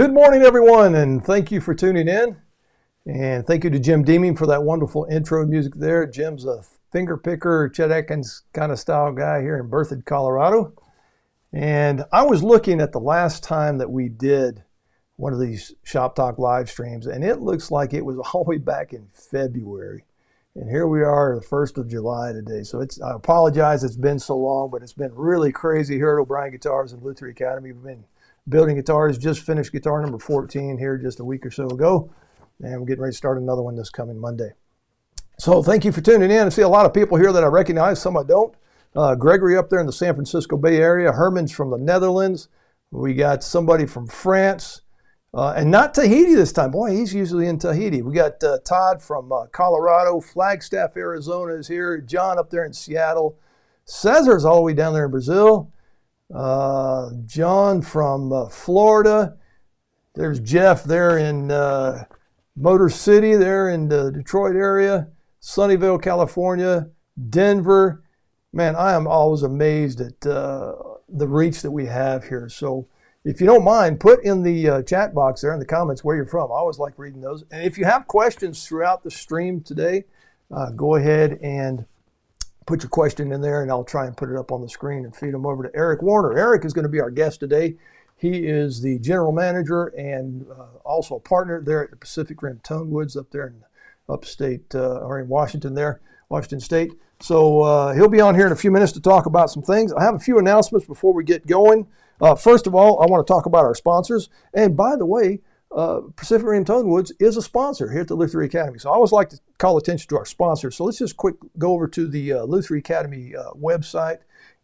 Good morning, everyone, and thank you for tuning in. And thank you to Jim Deeming for that wonderful intro music there. Jim's a finger picker, Chet Atkins kind of style guy here in Berthoud, Colorado. And I was looking at the last time that we did one of these Shop Talk live streams, and it looks like it was all the way back in February. And here we are, the 1st of July today. So I apologize it's been so long, but it's been really crazy here at O'Brien Guitars and Luther Academy. We've been building guitars, just finished guitar number 14 here just a week or so ago. And we're getting ready to start another one this coming Monday. So thank you for tuning in. I see a lot of people here that I recognize, some I don't. Gregory up there in the San Francisco Bay Area. Herman's from the Netherlands. We got somebody from France. And not Tahiti this time. Boy, he's usually in Tahiti. We got Todd from Colorado. Flagstaff, Arizona is here. John up there in Seattle. Cesar's all the way down there in Brazil. John from Florida. There's Jeff there in Motor City, there in the Detroit area. Sunnyvale, California. Denver. Man, I am always amazed at the reach that we have here. So if you don't mind, put in the chat box there in the comments where you're from. I always like reading those. And if you have questions throughout the stream today, go ahead and put your question in there, and I'll try and put it up on the screen and feed them over to Eric Warner. Eric is going to be our guest today. He is the general manager and also a partner there at the Pacific Rim Tonewoods up there in upstate, or in Washington there, Washington State. So he'll be on here in a few minutes to talk about some things. I have a few announcements before we get going. First of all, I want to talk about our sponsors. And by the way, Pacific Rim Tonewoods is a sponsor here at the Luther Academy. So I always like to call attention to our sponsors. So let's just quick go over to the Luther Academy website,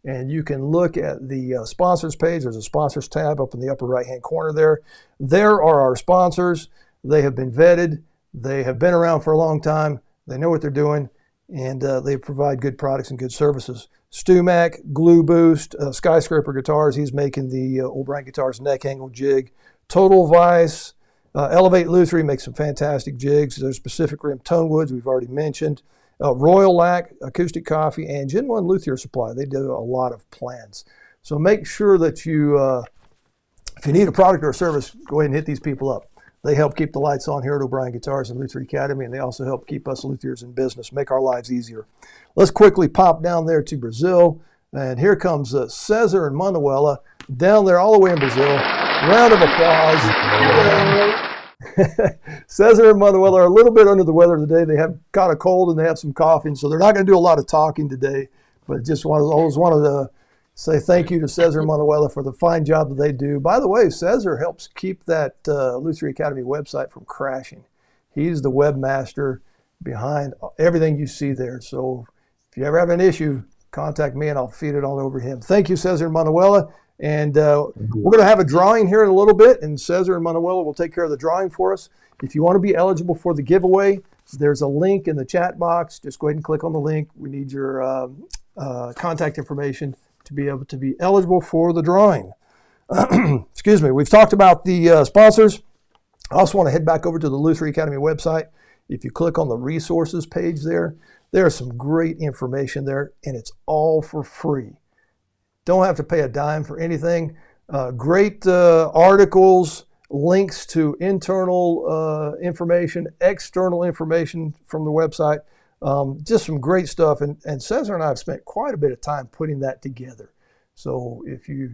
and you can look at the sponsors page. There's a sponsors tab up in the upper right-hand corner there. There are our sponsors. They have been vetted. They have been around for a long time. They know what they're doing, and they provide good products and good services. Stu Mac, Glue Boost, Skyscraper Guitars. He's making the O'Brien Guitars neck angle jig. Total Vice, Elevate Luther. He makes some fantastic jigs. There's Pacific Rim Tonewoods, we've already mentioned. Royal Lac, Acoustic Coffee, and Gen 1 Luthier Supply. They do a lot of plans. So make sure that you, if you need a product or a service, go ahead and hit these people up. They help keep the lights on here at O'Brien Guitars and Luther Academy, and they also help keep us luthiers in business, make our lives easier. Let's quickly pop down there to Brazil, and here comes Cesar and Manuela down there all the way in Brazil. Round of applause. Cesar and Manuela are a little bit under the weather today. They have caught a cold and they have some coughing, so they're not going to do a lot of talking today, but just always wanted to say thank you to Cesar and Manuela for the fine job that they do. By the way, Cesar helps keep that Luther Academy website from crashing. He's the webmaster behind everything you see there. So if you ever have an issue, contact me and I'll feed it on over to him. Thank you, Cesar and Manuela. And we're going to have a drawing here in a little bit, and Cesar and Manuela will take care of the drawing for us. If you want to be eligible for the giveaway, there's a link in the chat box. Just go ahead and click on the link. We need your contact information to be able to be eligible for the drawing. Excuse me. We've talked about the sponsors. I also want to head back over to the Luther Academy website. If you click on the resources page there's some great information there, and it's all for free. Don't have to pay a dime for anything. Great articles, links to internal information, external information from the website. Just some great stuff. And Cesar and I have spent quite a bit of time putting that together. So if you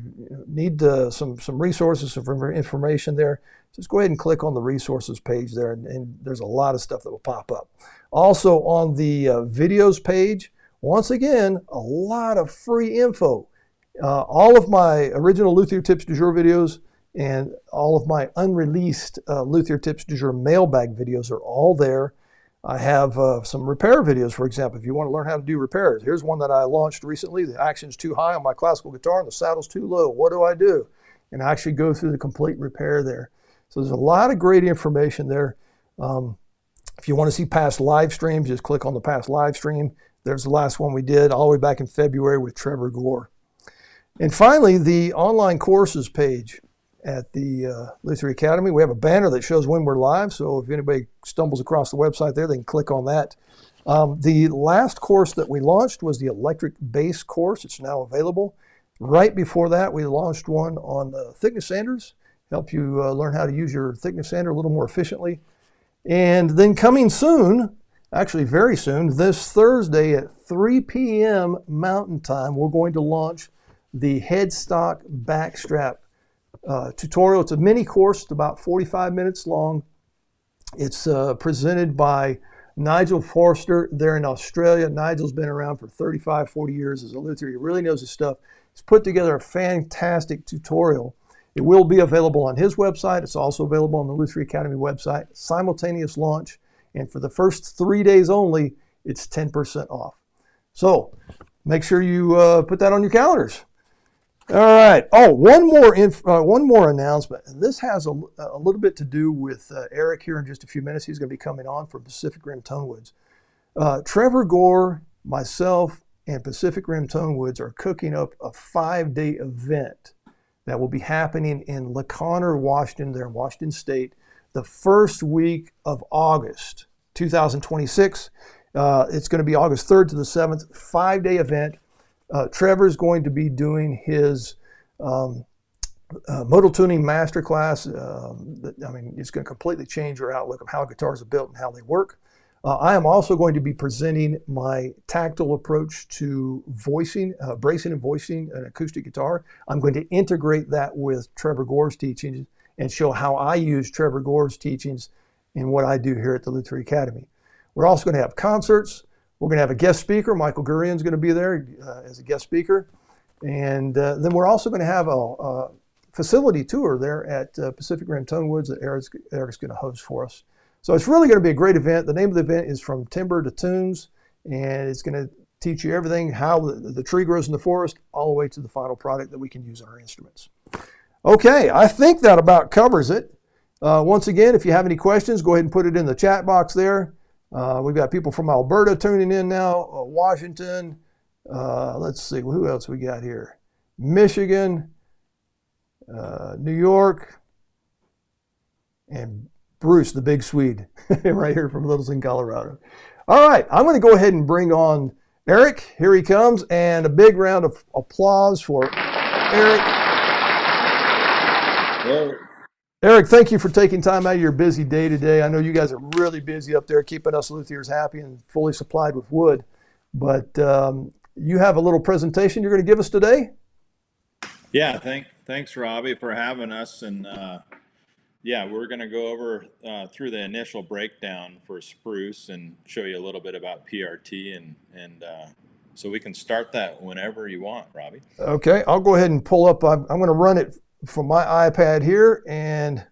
need some resources, some information there, just go ahead and click on the resources page there, and there's a lot of stuff that will pop up. Also on the videos page, once again, a lot of free info. All of my original Luthier Tips du Jour videos and all of my unreleased Luthier Tips du Jour mailbag videos are all there. I have some repair videos, for example, if you want to learn how to do repairs. Here's one that I launched recently. The action's too high on my classical guitar and the saddle's too low. What do I do? And I actually go through the complete repair there. So there's a lot of great information there. If you want to see past live streams, just click on the past live stream. There's the last one we did all the way back in February with Trevor Gore. And finally, the online courses page at the Luther Academy. We have a banner that shows when we're live, so if anybody stumbles across the website there, they can click on that. The last course that we launched was the electric bass course. It's now available. Right before that, we launched one on thickness sanders, help you learn how to use your thickness sander a little more efficiently. And then coming soon, actually very soon, this Thursday at 3 p.m. Mountain Time, we're going to launch the headstock backstrap tutorial. It's a mini course. It's about 45 minutes long. It's presented by Nigel Forster there in Australia. Nigel's been around for 35, 40 years as a luthier. He really knows his stuff. He's put together a fantastic tutorial. It will be available on his website. It's also available on the Lutherie Academy website. Simultaneous launch. And for the first 3 days only, it's 10% off. So make sure you put that on your calendars. All right. Oh, one more announcement. And this has a little bit to do with Eric here in just a few minutes. He's going to be coming on from Pacific Rim Tonewoods. Trevor Gore, myself, and Pacific Rim Tonewoods are cooking up a 5-day event that will be happening in LaConner, Washington, there in Washington State, the first week of August 2026. It's going to be August 3rd to the 7th, 5-day event. Trevor's going to be doing his modal tuning masterclass. I mean, it's going to completely change your outlook of how guitars are built and how they work. I am also going to be presenting my tactile approach to voicing, bracing and voicing an acoustic guitar. I'm going to integrate that with Trevor Gore's teachings and show how I use Trevor Gore's teachings in what I do here at the Lutherie Academy. We're also going to have concerts. We're going to have a guest speaker. Michael Gurian's going to be there as a guest speaker. And then we're also going to have a facility tour there at Pacific Rim Tonewoods that Eric's going to host for us. So it's really going to be a great event. The name of the event is From Timber to Tunes, and it's going to teach you everything, how the tree grows in the forest, all the way to the final product that we can use on our instruments. Okay, I think that about covers it. Once again, if you have any questions, go ahead and put it in the chat box there. We've got people from Alberta tuning in now, Washington. Let's see, who else we got here? Michigan, New York, and Bruce, the big Swede, right here from Littleton, Colorado. All right, I'm going to go ahead and bring on Eric. Here he comes, and a big round of applause for Eric. Hello. Eric, thank you for taking time out of your busy day today. I know you guys are really busy up there, keeping us luthiers happy and fully supplied with wood. But you have a little presentation you're going to give us today? Yeah, thanks, Robbie, for having us. And yeah, we're going to go over through the initial breakdown for spruce and show you a little bit about PRT. And so we can start that whenever you want, Robbie. Okay, I'll go ahead and pull up. I'm going to run it from my iPad here, and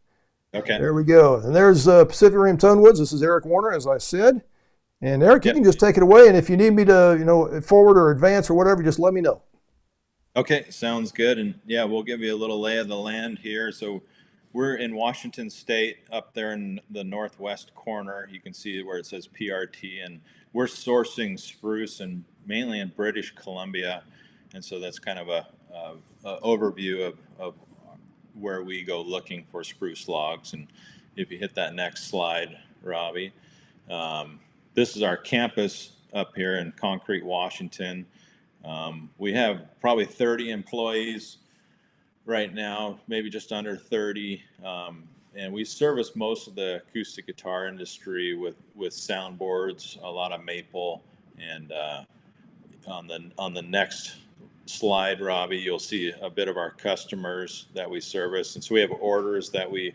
okay, there we go. And there's Pacific Rim Tonewoods. This is Eric Warner, as I said. And Eric, you can just take it away. And if you need me to, forward or advance or whatever, just let me know. Okay, sounds good. And yeah, we'll give you a little lay of the land here. So we're in Washington State, up there in the northwest corner. You can see where it says PRT, and we're sourcing spruce and mainly in British Columbia. And so that's kind of a overview of where we go looking for spruce logs. And if you hit that next slide, Robbie, this is our campus up here in Concrete, Washington. We have probably 30 employees right now, maybe just under 30. And we service most of the acoustic guitar industry with soundboards, a lot of maple. And on the next slide, Robbie, you'll see a bit of our customers that we service. And so we have orders that we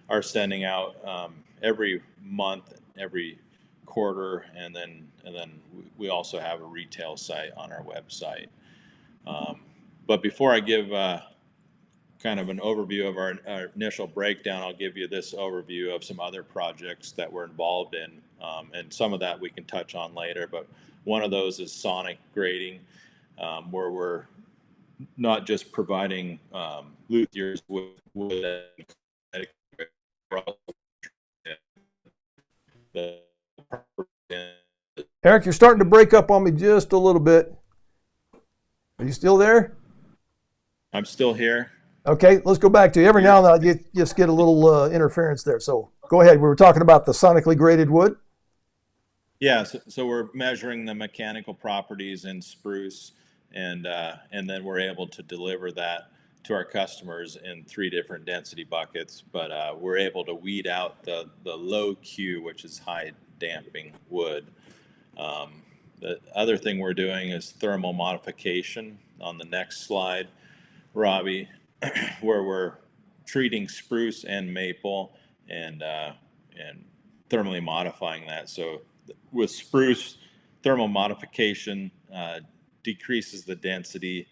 are sending out every month, every quarter, and then we also have a retail site on our website. But before I give kind of an overview of our initial breakdown, I'll give you this overview of some other projects that we're involved in, and some of that we can touch on later. But one of those is sonic grading, where we're not just providing luthiers with wood and Eric, you're starting to break up on me just a little bit. Are you still there? I'm still here. Okay, let's go back to you. Every now and then I just get a little interference there. So go ahead. We were talking about the sonically graded wood. Yeah, so we're measuring the mechanical properties in spruce, and then we're able to deliver that to our customers in 3 different density buckets, but we're able to weed out the low Q, which is high damping wood. The other thing we're doing is thermal modification on the next slide, Robbie, where we're treating spruce and maple and thermally modifying that. So with spruce, thermal modification decreases the density,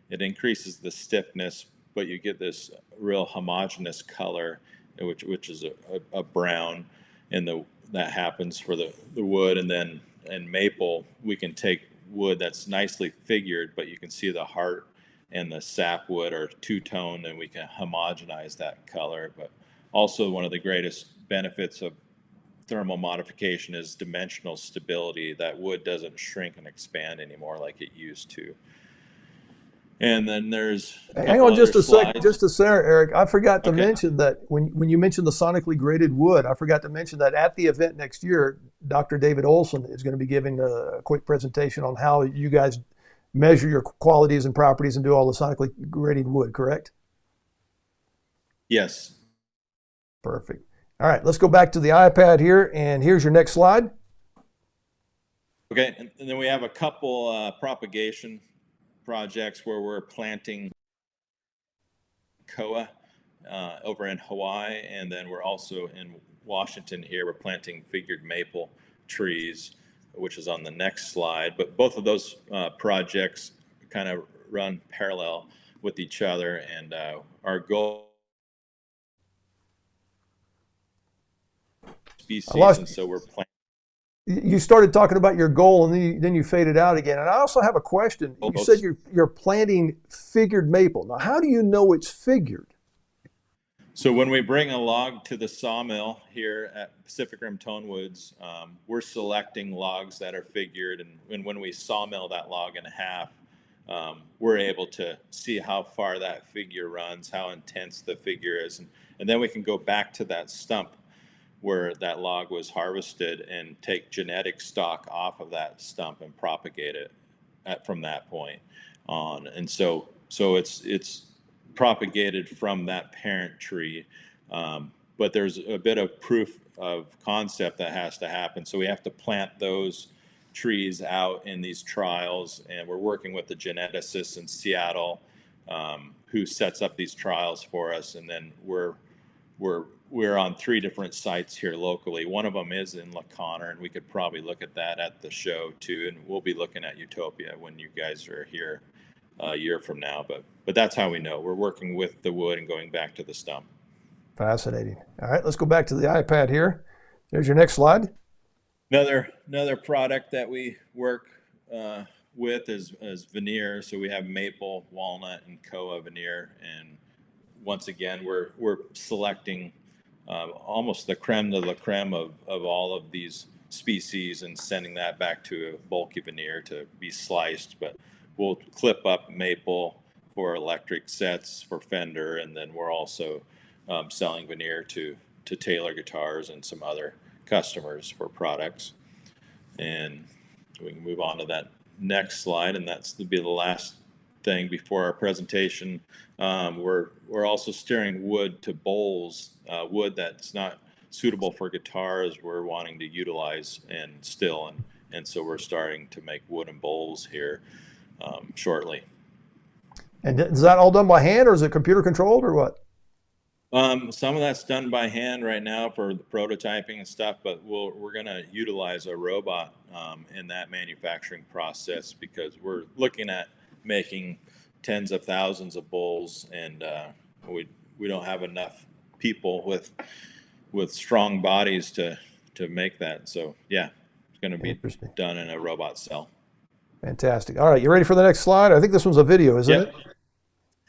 it increases the stiffness, but you get this real homogeneous color, which is a brown, and that happens for the wood. And then in maple, we can take wood that's nicely figured, but you can see the heart and the sapwood are two-toned, and we can homogenize that color. But also one of the greatest benefits of thermal modification is dimensional stability. That wood doesn't shrink and expand anymore like it used to. And then there's hang on just a second, Eric. I forgot to mention that when you mentioned the sonically graded wood, I forgot to mention that at the event next year, Dr. David Olson is going to be giving a quick presentation on how you guys measure your qualities and properties and do all the sonically graded wood, correct? Yes. Perfect. All right, let's go back to the iPad here, and here's your next slide. Okay, and then we have a couple propagation projects where we're planting koa over in Hawaii, and then we're also in Washington here. We're planting figured maple trees, which is on the next slide. But both of those projects kind of run parallel with each other, and our species, and so we're planting. You started talking about your goal, and then you faded out again. And I also have a question. You said you're planting figured maple. Now, how do you know it's figured? So when we bring a log to the sawmill here at Pacific Rim Tonewoods, we're selecting logs that are figured, and when we sawmill that log in half, we're able to see how far that figure runs, how intense the figure is, and then we can go back to that stump where that log was harvested and take genetic stock off of that stump and propagate it from that point on. And so it's propagated from that parent tree, but there's a bit of proof of concept that has to happen. So we have to plant those trees out in these trials, and we're working with the geneticist in Seattle who sets up these trials for us, and then we're on 3 different sites here locally. One of them is in La Conner, and we could probably look at that at the show too. And we'll be looking at Utopia when you guys are here a year from now. But that's how we know. We're working with the wood and going back to the stump. Fascinating. All right, let's go back to the iPad here. There's your next slide. Another product that we work with is veneer. So we have maple, walnut, and koa veneer. And once again, we're selecting almost the creme de la creme of all of these species and sending that back to a bulky veneer to be sliced. But we'll clip up maple for electric sets for Fender, and then we're also selling veneer to Taylor guitars and some other customers for products. And we can move on to that next slide, and that's to be the last thing before our presentation. We're also steering wood to bowls, wood that's not suitable for guitars. We're wanting to utilize and still, and so we're starting to make wooden bowls here shortly. And is that all done by hand, or is it computer controlled, or what? Some of that's done by hand right now for the prototyping and stuff, but we're going to utilize a robot in that manufacturing process, because we're looking at making tens of thousands of bowls, and we don't have enough people with strong bodies to make that. So yeah, it's going to be done in a robot cell. Fantastic. All right, you ready for the next slide? I think this one's a video, isn't it?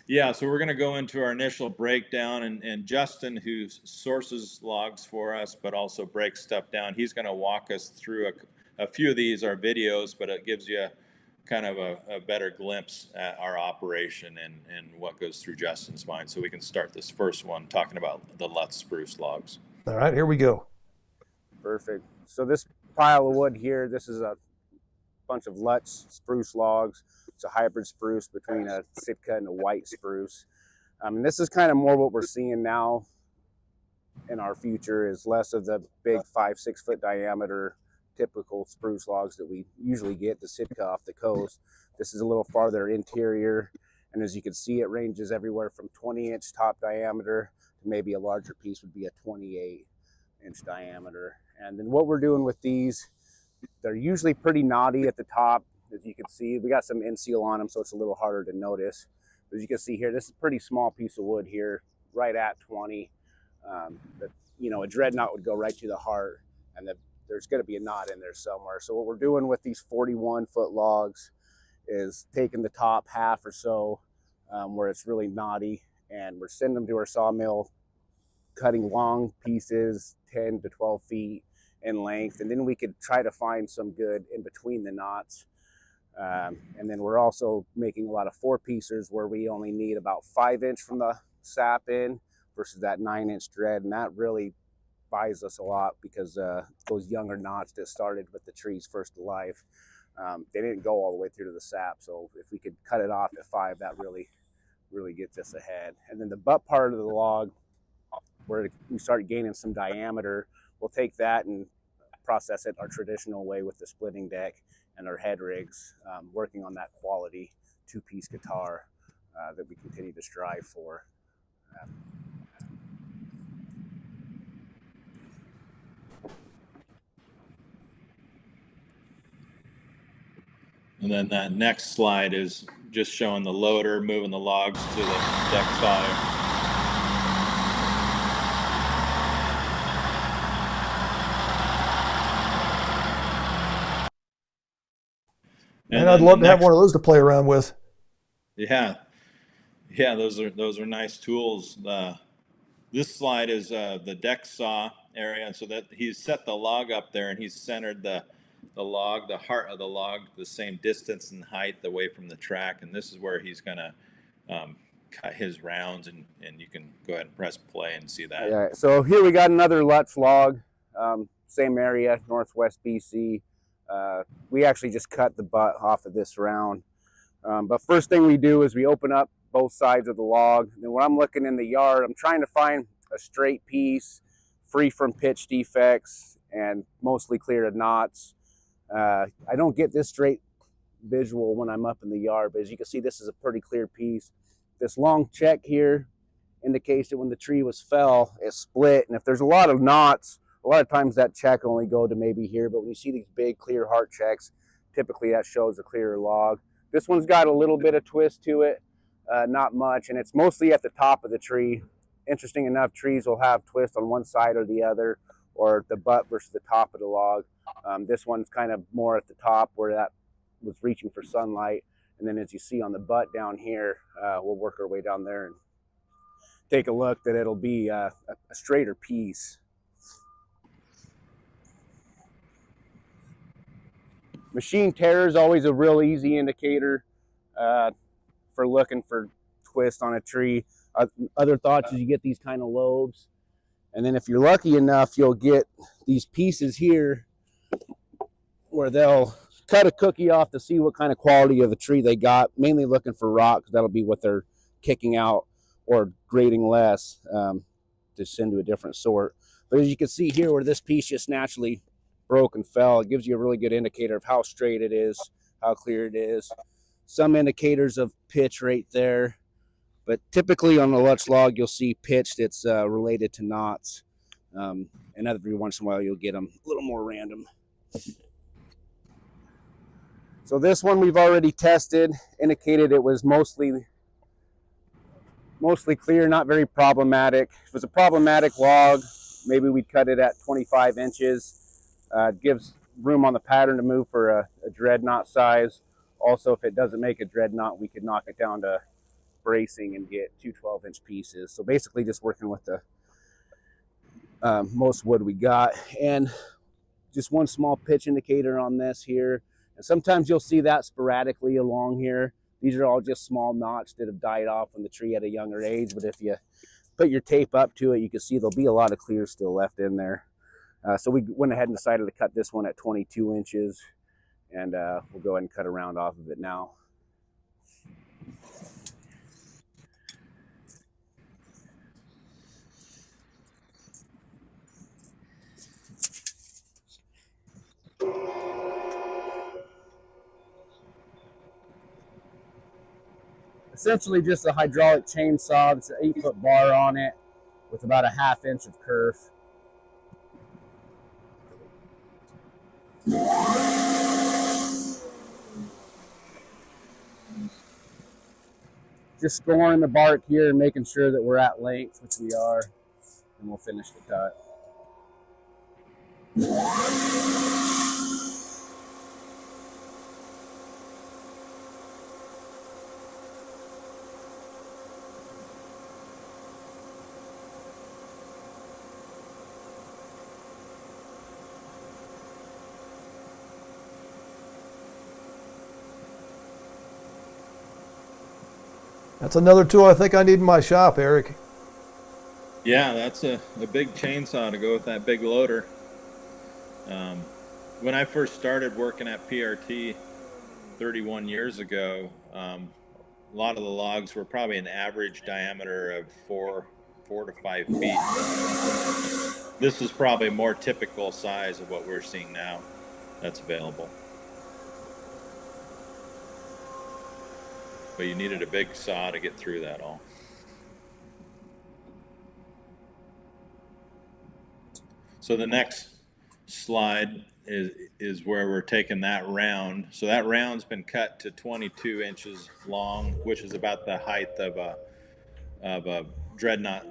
Yeah, so we're going to go into our initial breakdown, and Justin, who sources logs for us but also breaks stuff down, he's going to walk us through a few of these are videos, but it gives you kind of a better glimpse at our operation and what goes through Justin's mind. So we can start this first one talking about the Lutz spruce logs. All right, here we go. Perfect. So this pile of wood here, this is a bunch of Lutz spruce logs. It's a hybrid spruce between a Sitka and a white spruce. And this is kind of more what we're seeing now in our future, is less of the big 5-6 foot diameter typical spruce logs that we usually get the Sitka off the coast. This is a little farther interior, and as you can see, it ranges everywhere from 20-inch top diameter to maybe a larger piece would be a 28-inch diameter. And then what we're doing with these, they're usually pretty knotty at the top. As you can see, we got some end seal on them, so it's a little harder to notice. But as you can see here, this is a pretty small piece of wood here, right at 20. But, you know, a dreadnought would go right to the heart, and there's going to be a knot in there somewhere. So what we're doing with these 41-foot logs is taking the top half or so where it's really knotty, and we're sending them to our sawmill, cutting long pieces, 10 to 12 feet in length, and then we could try to find some good in between the knots. And then we're also making a lot of 4-piecers where we only need about 5-inch from the sap in versus that 9-inch dread, and that really buys us a lot, because those younger knots that started with the trees first alive, they didn't go all the way through to the sap. So if we could cut it off at 5, that really gets us ahead. And then the butt part of the log, where we start gaining some diameter, we'll take that and process it our traditional way with the splitting deck and our head rigs, working on that quality 2-piece guitar that we continue to strive for. And then that next slide is just showing the loader moving the logs to the deck saw. And I'd love to have one of those to play around with. Yeah, those are nice tools. This slide is the deck saw area, and so that he's set the log up there, and he's centered the log, the heart of the log, the same distance and height away from the track, and this is where he's gonna cut his rounds, and you can go ahead and press play and see that. Yeah, so here we got another Lutz log, same area, Northwest BC. We actually just cut the butt off of this round. But first thing we do is we open up both sides of the log. And when I'm looking in the yard, I'm trying to find a straight piece, free from pitch defects, and mostly clear of knots. I don't get this straight visual when I'm up in the yard, but as you can see, this is a pretty clear piece. This long check here indicates that when the tree was fell, it split. And if there's a lot of knots, a lot of times that check only go to maybe here, but when you see these big clear heart checks, typically that shows a clearer log. This one's got a little bit of twist to it, not much, and it's mostly at the top of the tree. Interesting enough, trees will have twist on one side or the other, or the butt versus the top of the log. This one's kind of more at the top where that was reaching for sunlight, and then as you see on the butt down here, we'll work our way down there and take a look that it'll be a straighter piece. Machine tear is always a real easy indicator for looking for twist on a tree. Other thoughts is you get these kind of lobes, and then if you're lucky enough, you'll get these pieces here where they'll cut a cookie off to see what kind of quality of a tree they got, mainly looking for rock, because that'll be what they're kicking out, or grading less to send to a different sort. But as you can see here, where this piece just naturally broke and fell, it gives you a really good indicator of how straight it is, how clear it is. Some indicators of pitch right there, but typically on the Lutz log you'll see pitch that's related to knots, and every once in a while you'll get them a little more random. So this one we've already tested, indicated it was mostly clear, not very problematic. If it was a problematic log, maybe we'd cut it at 25 inches. It gives room on the pattern to move for a dreadnought size. Also, if it doesn't make a dreadnought, we could knock it down to bracing and get 2 12-inch pieces. So basically just working with the most wood we got. And just one small pitch indicator on this here. And sometimes you'll see that sporadically along here. These are all just small knots that have died off when the tree at a younger age. But if you put your tape up to it, you can see there'll be a lot of clear still left in there. So we went ahead and decided to cut this one at 22 inches, and we'll go ahead and cut a round off of it now. essentially just a hydraulic chainsaw. It's an 8-foot bar on it with about a 1/2 inch of kerf. Just scoring the bark here and making sure that we're at length, which we are, and we'll finish the cut. That's another tool I think I need in my shop, Eric. Yeah, that's a big chainsaw to go with that big loader. When I first started working at PRT 31 years ago, a lot of the logs were probably an average diameter of 4 to 5 feet. This is probably a more typical size of what we're seeing now that's available. But you needed a big saw to get through that all. So the next slide is where we're taking that round. So that round's been cut to 22 inches long, which is about the height of a dreadnought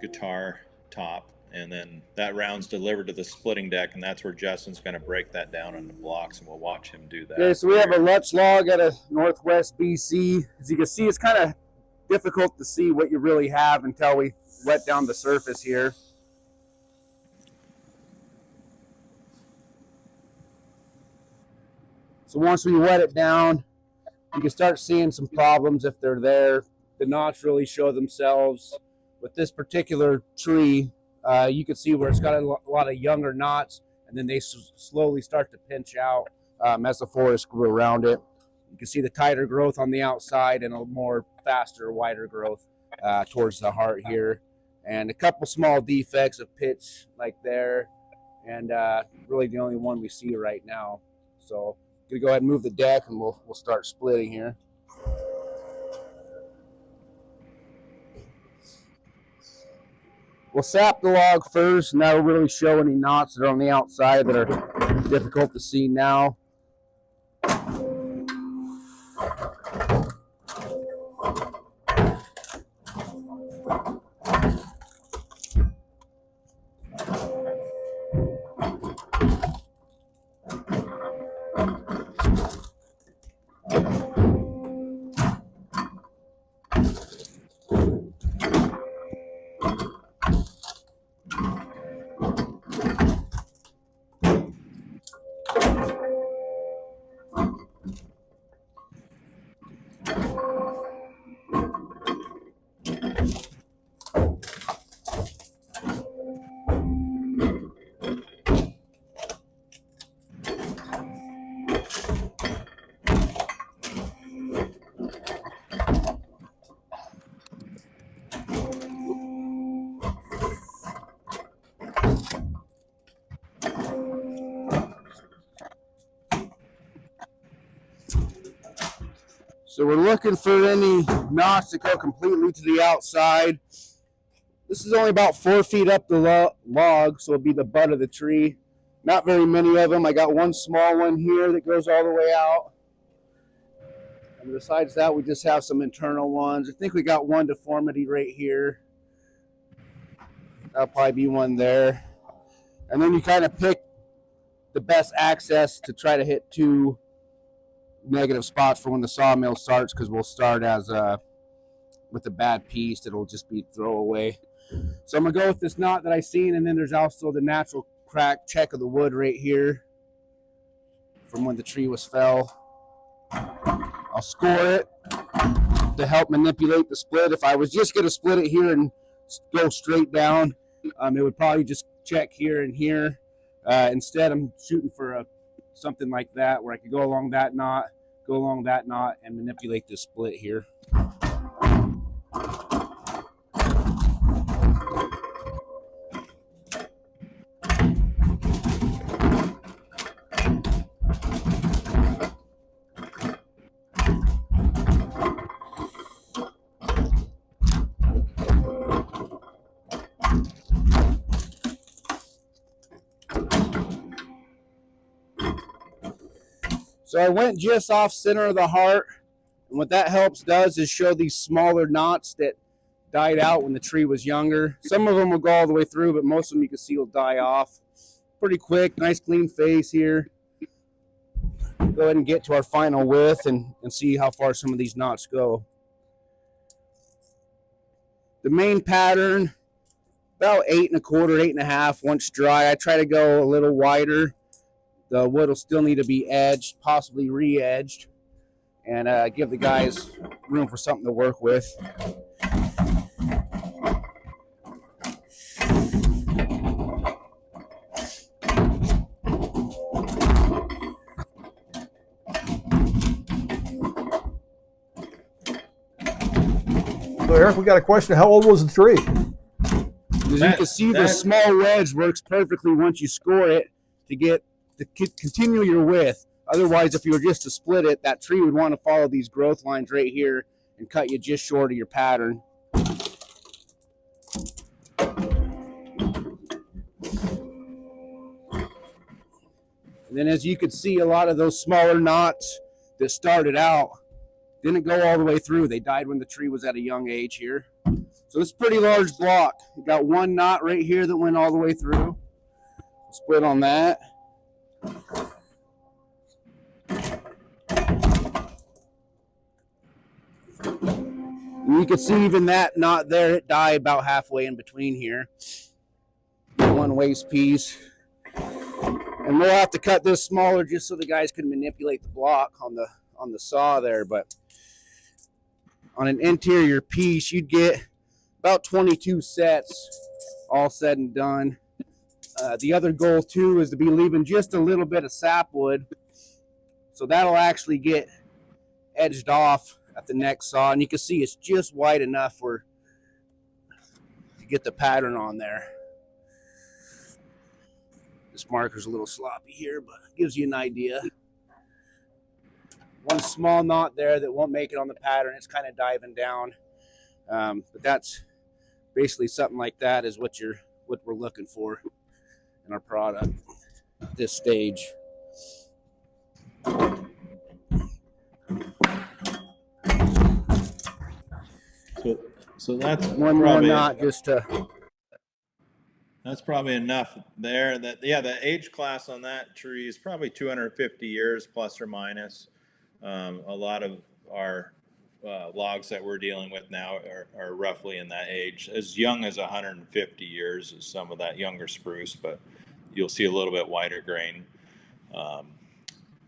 guitar top. And then that round's delivered to the splitting deck, and that's where Justin's going to break that down into blocks, and we'll watch him do that. Okay, so we have a Lutz log out of Northwest BC. As you can see, it's kind of difficult to see what you really have until we wet down the surface here. So once we wet it down, you can start seeing some problems if they're there. The knots really show themselves. With this particular tree, you can see where it's got a lot of younger knots, and then they slowly start to pinch out as the forest grew around it. You can see the tighter growth on the outside and a more faster, wider growth towards the heart here. And a couple small defects of pitch like there, and really the only one we see right now. So I'm gonna go ahead and move the deck, and we'll start splitting here. We'll sap the log first, and that'll really show any knots that are on the outside that are difficult to see now. So we're looking for any knots that go completely to the outside. This is only about 4 feet up the log, so it'll be the butt of the tree. Not very many of them. I got one small one here that goes all the way out. And besides that, we just have some internal ones. I think we got one deformity right here. That'll probably be one there. And then you kind of pick the best access to try to hit 2 negative spots for when the sawmill starts, because we'll start as with a bad piece that'll just be throwaway. So I'm gonna go with this knot that I seen, and then there's also the natural crack check of the wood right here from when the tree was fell. I'll score it to help manipulate the split. If I was just gonna split it here and go straight down, it would probably just check here and here. Instead, I'm shooting for something like that, where I could go along that knot, and manipulate this split here. So I went just off center of the heart. And what that does is show these smaller knots that died out when the tree was younger. Some of them will go all the way through, but most of them you can see will die off. Pretty quick, nice clean face here. Go ahead and get to our final width and see how far some of these knots go. The main pattern, about 8 1/4, 8 1/2 once dry. I try to go a little wider. The wood will still need to be edged, possibly re-edged, and give the guys room for something to work with. So Eric, we got a question. How old was the tree? As you can see, the small wedge works perfectly once you score it to continue your width. Otherwise, if you were just to split it, that tree would want to follow these growth lines right here and cut you just short of your pattern. And then as you can see, a lot of those smaller knots that started out didn't go all the way through. They died when the tree was at a young age here. So it's a pretty large block. You got one knot right here that went all the way through. Split on that. And you can see even that knot there, it died about halfway in between here. One waste piece. And we'll have to cut this smaller just so the guys can manipulate the block on the saw there. But on an interior piece, you'd get about 22 sets all said and done. The other goal too is to be leaving just a little bit of sapwood, so that'll actually get edged off at the next saw, and you can see it's just wide enough to get the pattern on there. This marker's a little sloppy here, but it gives you an idea. One small knot there that won't make it on the pattern. It's kind of diving down, but that's basically something like that is what we're looking for in our product at this stage. So that's One more knot just to. That's probably enough there. The age class on that tree is probably 250 years plus or minus. A lot of our logs that we're dealing with now are roughly in that age. As young as 150 years is some of that younger spruce, but you'll see a little bit wider grain.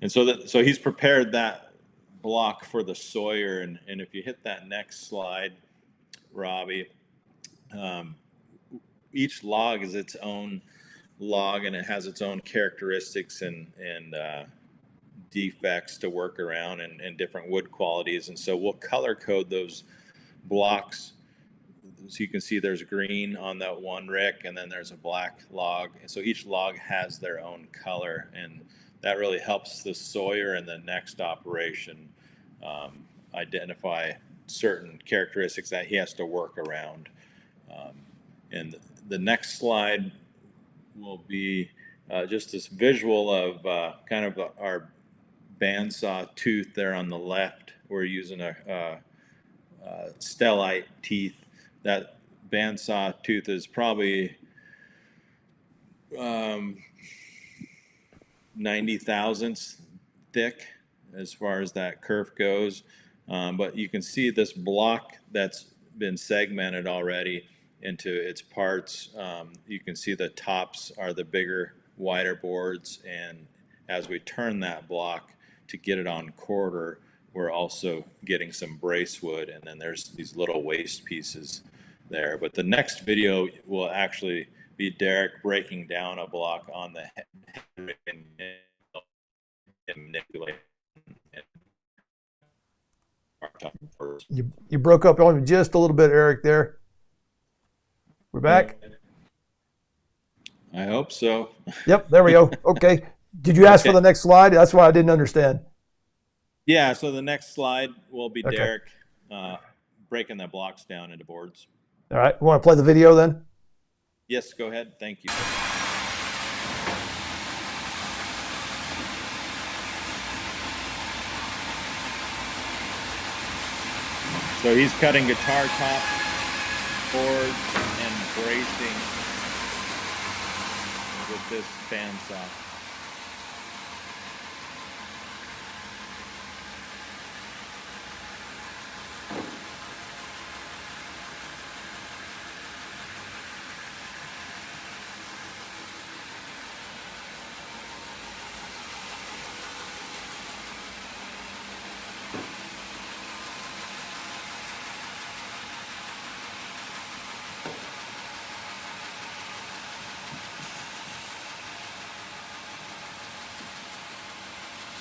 And so he's prepared that block for the sawyer. And if you hit that next slide, Robbie, each log is its own log, and it has its own characteristics and defects to work around and different wood qualities. And so we'll color code those blocks. So you can see there's green on that one rick, and then there's a black log. And so each log has their own color, and that really helps the sawyer in the next operation identify certain characteristics that he has to work around. And the next slide will be just this visual of kind of our bandsaw tooth there on the left. We're using a stellite teeth. That bandsaw tooth is probably 90 thousandths thick as far as that kerf goes. But you can see this block that's been segmented already into its parts. You can see the tops are the bigger, wider boards, and as we turn that block to get it on quarter, we're also getting some bracewood, and then there's these little waste pieces there. But the next video will actually be Derek breaking down a block on the head and manipulating. You broke up on just a little bit, Eric, there. We're back? I hope so. Yep, there we go. Okay. Did you ask for the next slide? That's why I didn't understand. Yeah, so the next slide will be Derek breaking the blocks down into boards. All right. You want to play the video then? Yes, go ahead. Thank you. So he's cutting guitar top boards and bracing with this bandsaw.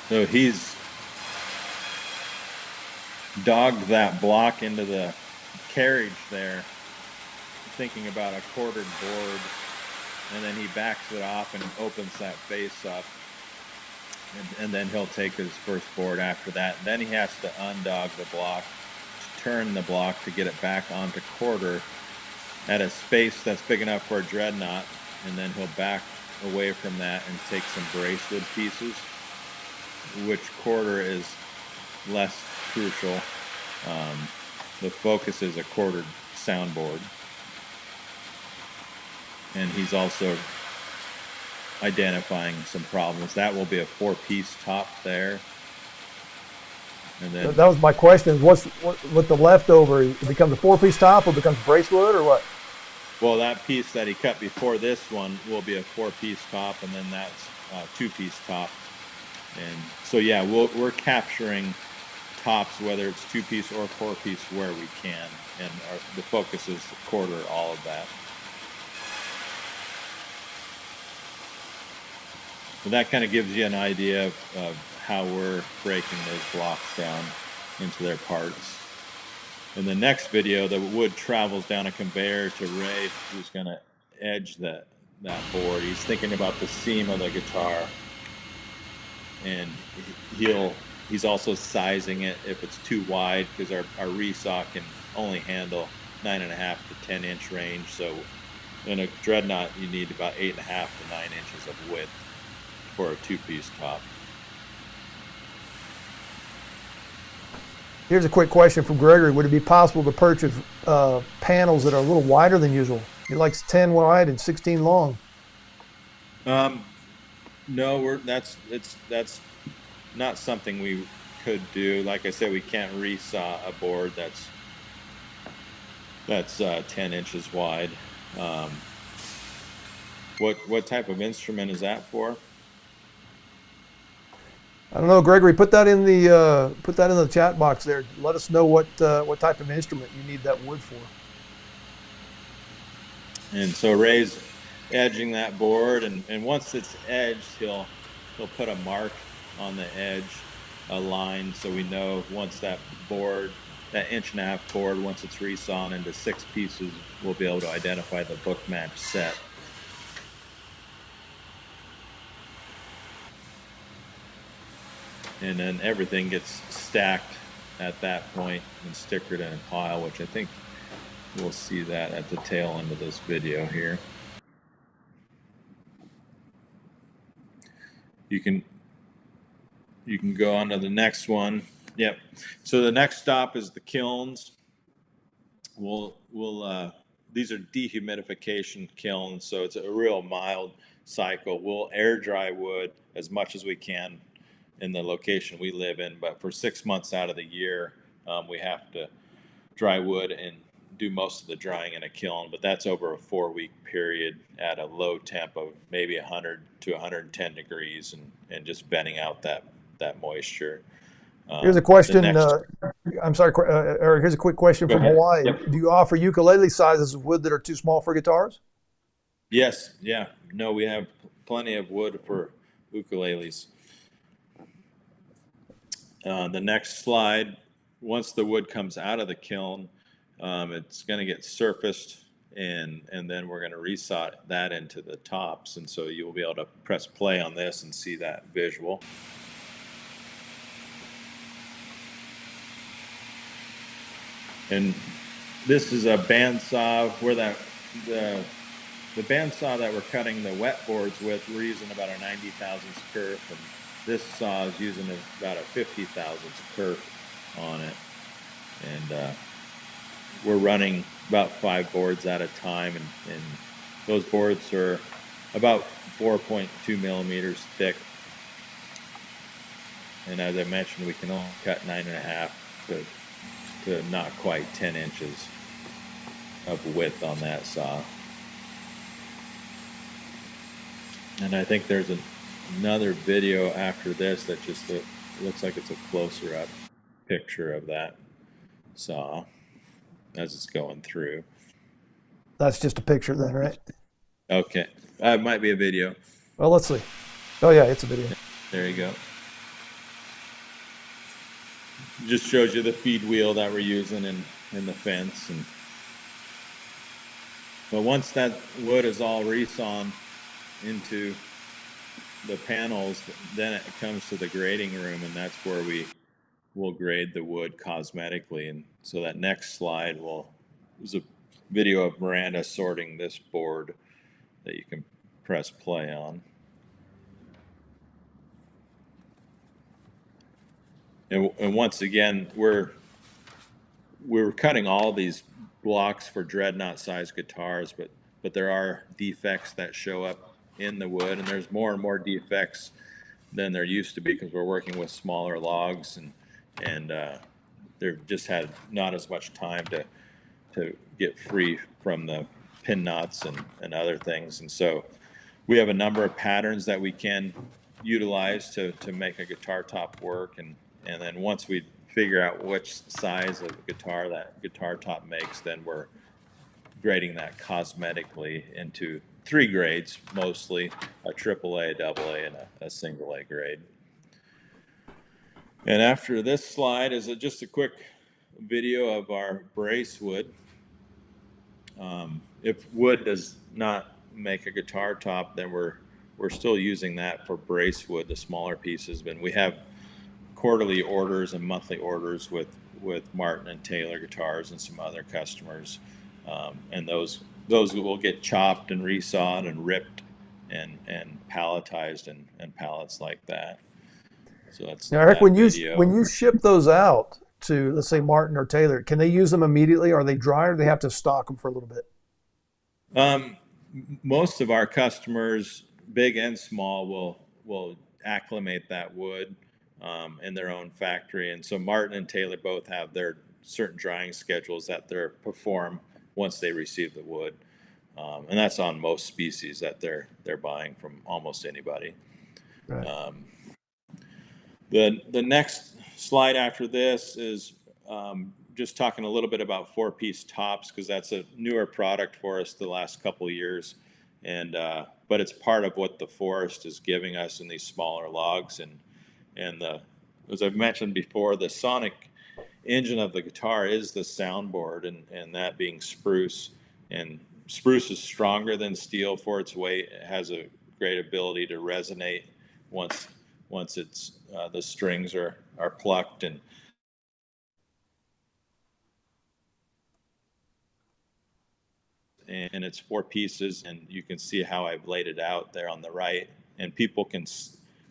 So he's dogged that block into the carriage there, thinking about a quartered board, and then he backs it off and opens that face up, and then he'll take his first board after that. And then he has to undog the block, turn the block to get it back onto quarter at a space that's big enough for a dreadnought, and then he'll back away from that and take some bracewood pieces, which quarter is less crucial. The focus is a quartered soundboard, and he's also identifying some problems. That will be a 4-piece top there, and then That was my question. What's with the leftover? It becomes a 4-piece top, or becomes bracewood, or what? well, that piece that he cut before this one will be a 4-piece top, and then that's a 2-piece top. And so yeah, we're capturing tops, whether it's 2-piece or 4-piece, where we can, and the focus is to quarter all of that. So that kind of gives you an idea of how we're breaking those blocks down into their parts. In the next video, the wood travels down a conveyor to Ray, who's going to edge that board. He's thinking about the seam of the guitar, and he's also sizing it if it's too wide, because our resaw can only handle 9.5 to 10 inch range. So in a dreadnought, you need about 8.5 to 9 inches of width for a 2-piece top. Here's a quick question from Gregory. Would it be possible to purchase panels that are a little wider than usual? He likes 10 wide and 16 long. No, that's not something we could do. Like I said, we can't resaw a board that's 10 inches wide. What type of instrument is that for? I don't know, Gregory. Put that in the chat box there. Let us know what type of instrument you need that wood for. And so Ray's edging that board, and once it's edged, he'll put a mark on the edge, a line, so we know once that board, that 1.5-inch board, once it's resawn into 6 pieces, we'll be able to identify the book match set. And then everything gets stacked at that point and stickered in a pile, which I think we'll see that at the tail end of this video here. You can go on to the next one. Yep. So the next stop is the kilns. These are dehumidification kilns, so it's a real mild cycle. We'll air dry wood as much as we can in the location we live in, but for 6 months out of the year, we have to dry wood and do most of the drying in a kiln, but that's over a 4-week period at a low temp of maybe 100 to 110 degrees, and just venting out that moisture. Here's a question. I'm sorry, Eric. Here's a quick question from Hawaii. Yep. Do you offer ukulele sizes of wood that are too small for guitars? Yes. Yeah. No, we have plenty of wood for ukuleles. The next slide. Once the wood comes out of the kiln, it's going to get surfaced, and then we're going to resaw that into the tops, and so you'll be able to press play on this and see that visual. And this is a bandsaw where the bandsaw that we're cutting the wet boards with, we're using about a 90 thousandths kerf, and this saw is using about a 50 thousandths kerf on it. And we're running about 5 boards at a time, and those boards are about 4.2 millimeters thick. And as I mentioned, we can only cut 9.5 to not quite 10 inches of width on that saw. And I think there's another video after this that just looks like it's a closer up picture of that saw as it's going through. That's just a picture then, right? Okay, it might be a video. Well, let's see. Oh yeah, it's a video. There you go. Just shows you the feed wheel that we're using in the fence. But once that wood is all resawn into the panels, then it comes to the grading room, and that's where we'll grade the wood cosmetically. And so that next slide is a video of Miranda sorting this board that you can press play on. And once again, we're cutting all these blocks for dreadnought size guitars, but there are defects that show up in the wood, and there's more and more defects than there used to be because we're working with smaller logs, and they've just had not as much time to get free from the pin knots and other things. And so we have a number of patterns that we can utilize to make a guitar top work, and then once we figure out which size of guitar that guitar top makes, then we're grading that cosmetically into 3 grades, mostly a AAA, AA, and a single A grade. And after this slide is just a quick video of our Bracewood. If wood does not make a guitar top, then we're still using that for Bracewood, the smaller pieces. But we have quarterly orders and monthly orders with Martin and Taylor guitars and some other customers, and those will get chopped and resawed and ripped and palletized and pallets like that. So that's now, Eric, that when video. you ship those out to, let's say, Martin or Taylor, can they use them immediately? Are they dry, or do they have to stock them for a little bit? Most of our customers, big and small, will acclimate that wood in their own factory. And so Martin and Taylor both have their certain drying schedules that they perform once they receive the wood. And that's on most species that they're buying from almost anybody. Right. The next slide after this is just talking a little bit about 4-piece tops, because that's a newer product for us the last couple of years. And but it's part of what the forest is giving us in these smaller logs. And as I've mentioned before, the sonic engine of the guitar is the soundboard, and that being spruce. And spruce is stronger than steel for its weight. It has a great ability to resonate once it's the strings are plucked. And it's 4 pieces, and you can see how I've laid it out there on the right. And people can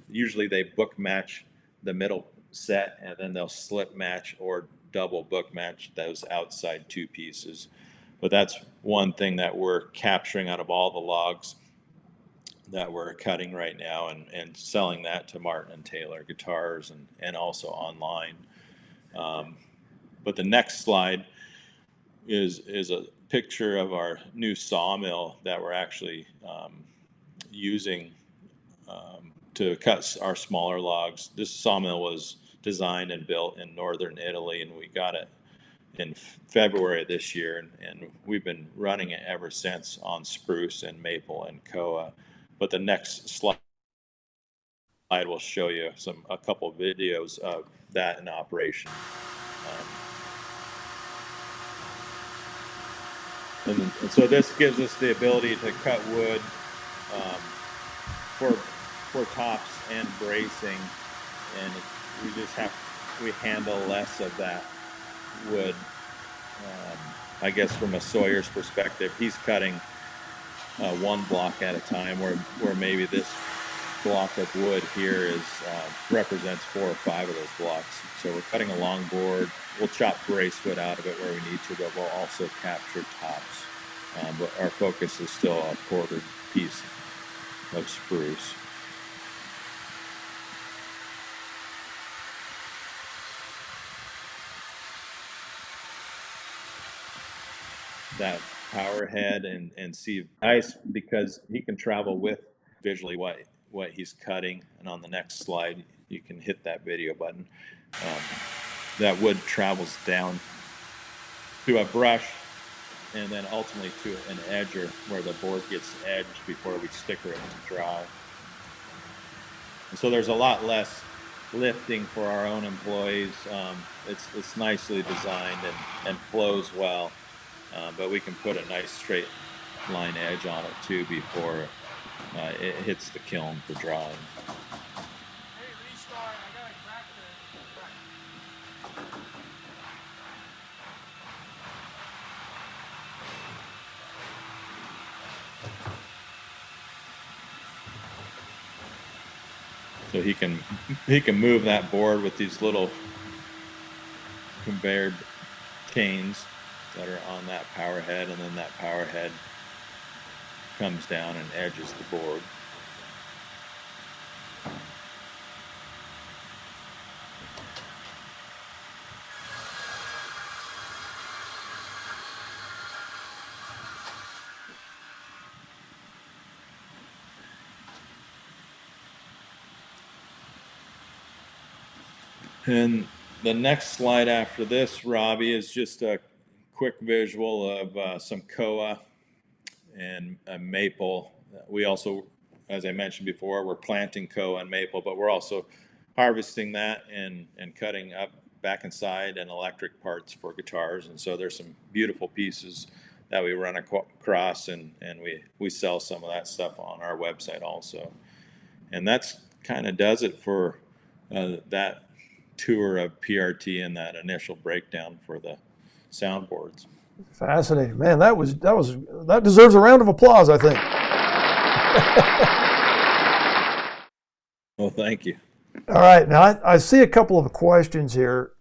usually they book match the middle set, and then they'll slip match or double book match those outside 2 pieces. But that's one thing that we're capturing out of all the logs that we're cutting right now, and selling that to Martin and Taylor guitars and also online. But the next slide is a picture of our new sawmill that we're actually using to cut our smaller logs. This sawmill was designed and built in northern Italy, and we got it in February of this year, and we've been running it ever since on spruce and maple and koa. But the next slide will show you a couple of videos of that in operation. And so this gives us the ability to cut wood for tops and bracing, and we handle less of that wood. I guess from a sawyer's perspective, he's cutting 1 block at a time, where maybe this block of wood here is represents 4 or 5 of those blocks. So we're cutting a long board. We'll chop bracewood out of it where we need to, but we'll also capture tops. But our focus is still a quartered piece of spruce. That power head and see nice because he can travel with visually what he's cutting. And on the next slide, you can hit that video button. That wood travels down to a brush and then ultimately to an edger where the board gets edged before we sticker it to dry. And so there's a lot less lifting for our own employees. It's nicely designed and flows well. But we can put a nice straight line edge on it too before it hits the kiln for drying. Hey, restart. I got a crack So he can move that board with these little conveyor chains that are on that power head, and then that power head comes down and edges the board. And the next slide after this, Robbie, is just a quick visual of some koa and maple. We also, as I mentioned before, we're planting koa and maple, but we're also harvesting that and cutting up back inside and electric parts for guitars. And so there's some beautiful pieces that we run across, and we sell some of that stuff on our website also. And that's kind of does it for that tour of PRT and that initial breakdown for the soundboards. Fascinating, man. That deserves a round of applause, I think. Well, thank you. All right, now I see a couple of questions here.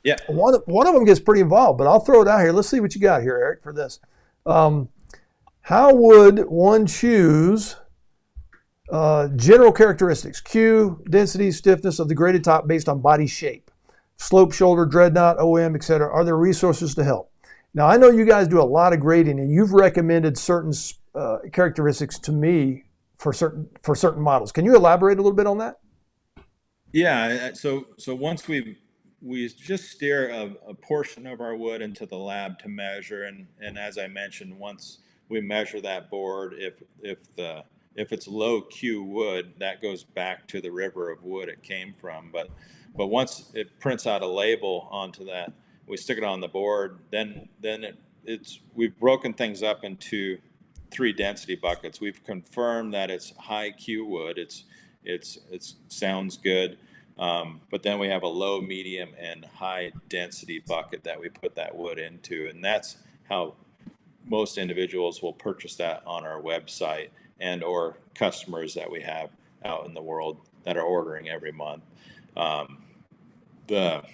Yeah. One of them gets pretty involved, but I'll throw it out here. Let's see what you got here, Eric, for this. How would one choose general characteristics, Q, density, stiffness of the graded top based on body shape, slope, shoulder, dreadnought, OM, etc.? Are there resources to help? Now, I know you guys do a lot of grading, and you've recommended certain characteristics to me for certain models. Can you elaborate a little bit on that? Yeah. So once we just steer a portion of our wood into the lab to measure, and as I mentioned, once we measure that board, if it's low Q wood, that goes back to the river of wood it came from. But once it prints out a label onto that, we stick it on the board. Then we've broken things up into 3 density buckets. We've confirmed that it's high Q wood. It sounds good. But then we have a low, medium, and high density bucket that we put that wood into, and that's how most individuals will purchase that on our website, and or customers that we have out in the world that are ordering every month. The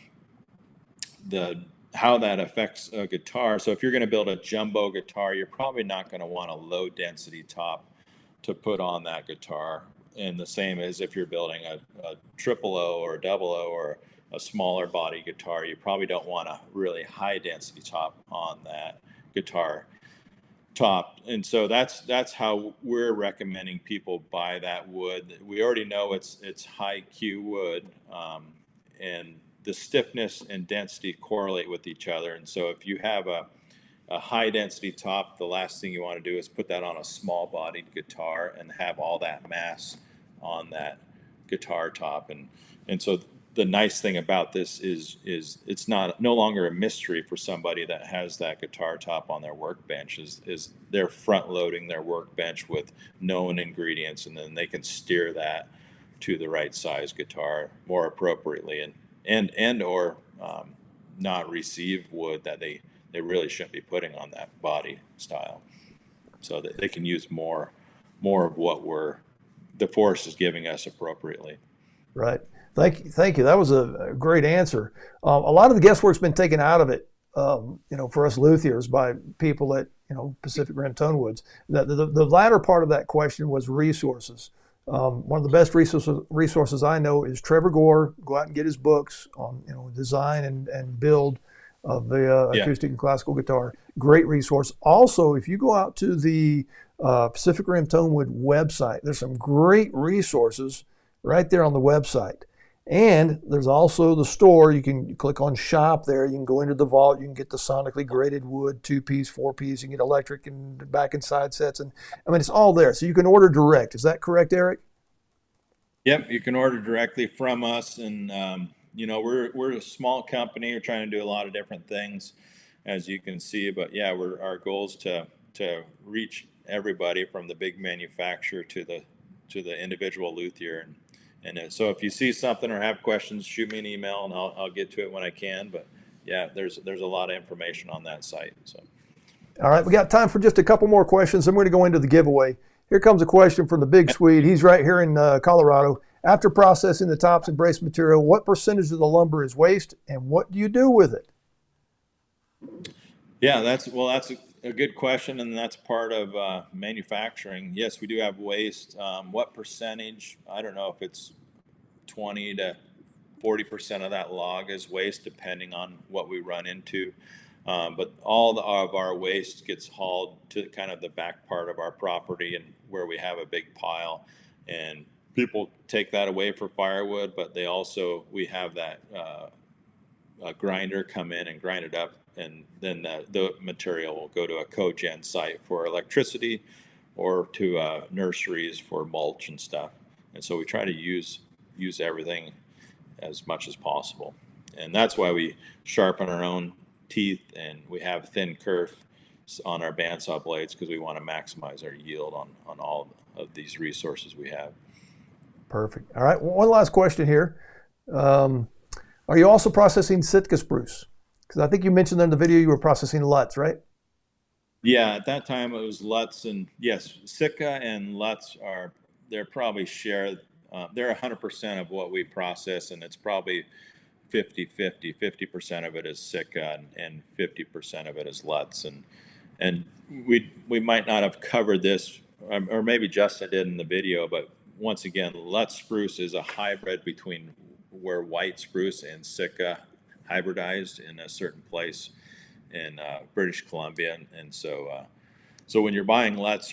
how that affects a guitar. So if you're going to build a jumbo guitar, you're probably not going to want a low density top to put on that guitar. And the same as if you're building a triple O or a double O or a smaller body guitar, you probably don't want a really high density top on that guitar top. And so that's how we're recommending people buy that wood. We already know it's high Q wood, and the stiffness and density correlate with each other. And so if you have a high density top, the last thing you want to do is put that on a small bodied guitar and have all that mass on that guitar top. And so the nice thing about this is it's no longer a mystery for somebody that has that guitar top on their workbench. Is they're front loading their workbench with known ingredients, and then they can steer that to the right size guitar more appropriately, and or not receive wood that they really shouldn't be putting on that body style, so that they can use more of what we're the forest is giving us appropriately. Right. Thank you. That was a great answer. A lot of the guesswork's been taken out of it, for us luthiers by people at, Pacific Rim Tonewoods. The latter part of that question was resources. One of the best resources I know is Trevor Gore. Go out and get his books on, design and build of the acoustic and classical guitar. Great resource. Also, if you go out to the Pacific Rim Tonewood website, there's some great resources right there on the website. And there's also the store. You can click on shop there. You can go into the vault. You can get the sonically graded wood, 2-piece, 4-piece. You can get electric and back and side sets. And it's all there. So you can order direct. Is that correct, Eric? Yep, you can order directly from us. And, we're a small company. We're trying to do a lot of different things, as you can see. But yeah, our goal is to reach everybody from the big manufacturer to the individual luthier. And so if you see something or have questions, shoot me an email and I'll get to it when I can. But yeah, there's a lot of information on that site. So, all right, we got time for just a couple more questions. I'm going to go into the giveaway. Here comes a question from the Big Swede. He's right here in Colorado. After processing the tops and brace material, what percentage of the lumber is waste, and what do you do with it? Yeah, that's a good question, and that's part of manufacturing. Yes, we do have waste. What percentage? I don't know if it's 20 to 40% of that log is waste, depending on what we run into. But all of our waste gets hauled to kind of the back part of our property, and where we have a big pile. And people take that away for firewood, but we have that a grinder come in and grind it up. And then the material will go to a cogen site for electricity or to nurseries for mulch and stuff. And so we try to use everything as much as possible. And that's why we sharpen our own teeth, and we have thin kerf on our bandsaw blades, because we want to maximize our yield on all of these resources we have. Perfect. All right, one last question here. Are you also processing Sitka spruce? Because I think you mentioned in the video you were processing Lutz, right? Yeah, at that time it was Lutz, and yes, Sitka and Lutz they're probably shared. They're 100% of what we process, and it's probably 50-50. 50% of it is Sitka and 50% of it is Lutz. And we might not have covered this, or maybe Justin did in the video, but once again, Lutz spruce is a hybrid between where white spruce and Sitka hybridized in a certain place in British Columbia, and so when you're buying Lutz,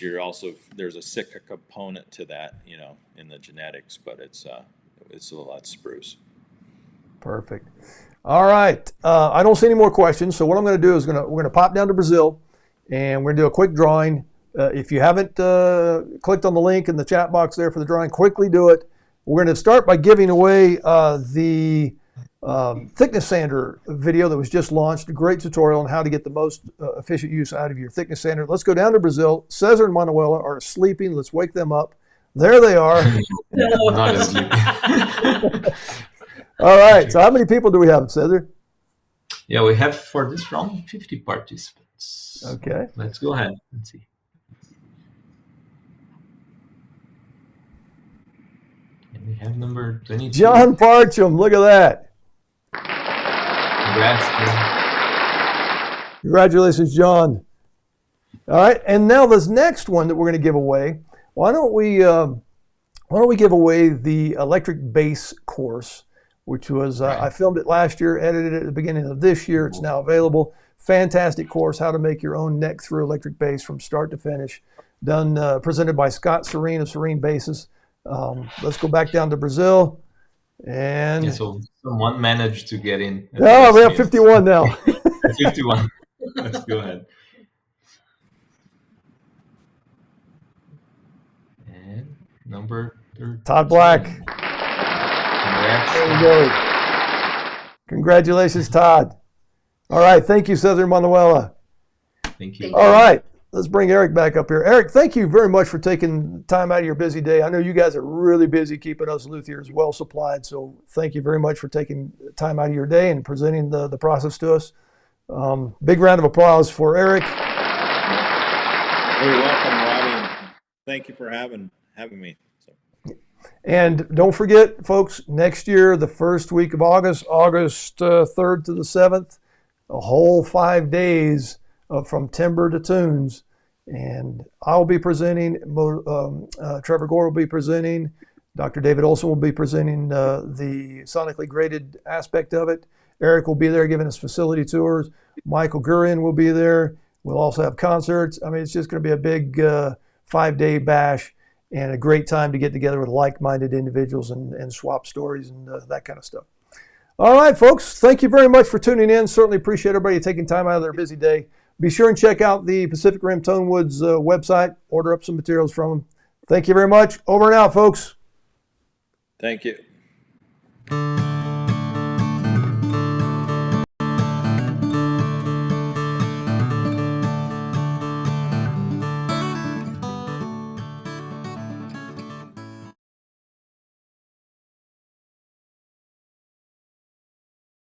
there's a Sitka component to that, in the genetics, but it's the Lutz spruce. Perfect. All right, I don't see any more questions, so what I'm going to do is we're going to pop down to Brazil, and we're going to do a quick drawing. If you haven't clicked on the link in the chat box there for the drawing, quickly do it. We're going to start by giving away the thickness sander video that was just launched, a great tutorial on how to get the most efficient use out of your thickness sander. Let's go down to Brazil. Cesar and Manuela are sleeping. Let's wake them up. There they are. Not asleep. All right, so how many people do we have, Cesar? Yeah, we have for this round 50 participants. Okay. Let's go ahead and see. And we have number 22. John Parcham, look at that. Congrats. Congratulations, John. All right, and now this next one that we're going to give away, why don't we give away the electric bass course, which was, I filmed it last year, edited it at the beginning of this year. It's now available. Fantastic course, how to make your own neck through electric bass from start to finish. Done, presented by Scott Serene of Serene Basses. Let's go back down to Brazil. And yeah, so someone managed to get in. Oh, we have 51 now. 51. Let's go ahead. And number 13. Todd Black. Congrats. There we go. Congratulations, Todd. All right, thank you, Cesar Manuela. Thank you. All right, let's bring Eric back up here. Eric, thank you very much for taking time out of your busy day. I know you guys are really busy keeping us luthiers well supplied, so thank you very much for taking time out of your day and presenting the process to us. Big round of applause for Eric. You're welcome, Robbie. Thank you for having me. So. And don't forget, folks, next year, the first week of August, August 3rd to the 7th, a whole 5 days from timber to tunes. And I'll be presenting, Trevor Gore will be presenting, Dr. David Olson will be presenting the sonically graded aspect of it. Eric will be there giving us facility tours. Michael Gurin will be there. We'll also have concerts. I mean, it's just going to be a big 5-day bash and a great time to get together with like-minded individuals and swap stories and that kind of stuff. All right, folks, thank you very much for tuning in. Certainly appreciate everybody taking time out of their busy day. Be sure and check out the Pacific Rim Tonewoods website. Order up some materials from them. Thank you very much. Over and out, folks. Thank you.